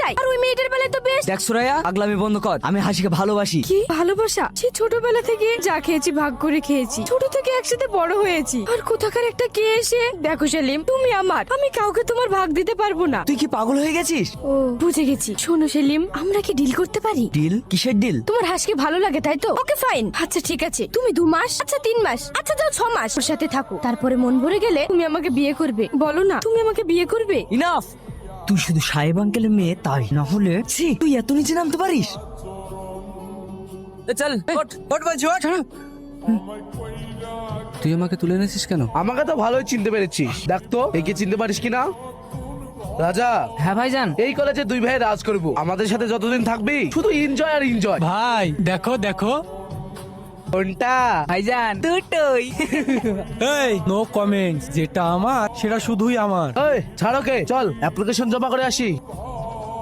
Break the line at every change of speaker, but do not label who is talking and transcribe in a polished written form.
যায়, আর ওই মেয়েটার বেলায় তো বেশ।
দেখ সুরাইয়া, পাগলামি বন্ধ কর। আমি হাসিকে ভালোবাসি।
কি ভালোবাসা? সে ছোটবেলা থেকে যা খেয়েছি ভাগ করে খেয়েছি, ছোট থেকে একসাথে বড় হয়েছি, আর কোথাকার একটা কে এসে। দেখো সেলিম, তুমি আমার, আমি কাউকে তোমার ভাগ দিতে পারবো না।
তুই কি পাগল হয়ে গেছিস?
ও বুঝে গেছি। শোনো সেলিম, আমরা কি ডিল করতে পারি?
ডিল? কিসের ডিল?
তোমার হাসকে ভালো লাগে তাই তো? ওকে ফাইন, আচ্ছা ঠিক আছে, তুমি 2 মাস, আচ্ছা 3 মাস, আচ্ছা যাও 6 মাস ওর সাথে থাকো, তারপরে মন ভরে গেলে তুমি আমাকে বিয়ে করবে। বলো না, তুমি আমাকে বিয়ে করবে?
ইনাফ। তুই শুধু সাহেব আঙ্কেলের মেয়ে, তাই না হলে ছি, তুই এত নিচে নামতে পারিস? চল ওঠ বলছি, ওঠ।
তুই আমাকে তুলে এনেছিস কেন?
আমাকে তো ভালোই চিনতে পেরেছিস। দেখ তো একে চিনতে পারিস কিনা। রাজা,
হ্যাঁ ভাইজান।
এই কলেজে 2 ভাই রাজ করবো। আমাদের সাথে যতদিন থাকবি শুধু এনজয় আর এনজয়।
ভাই দেখো দেখো,
কোনটা?
ভাইজান দুটোই।
এই নো কমেন্টস, যেটা আমার সেটা শুধুই আমার।
এই ছাড় ওকে, চল অ্যাপ্লিকেশন জমা করে আসি।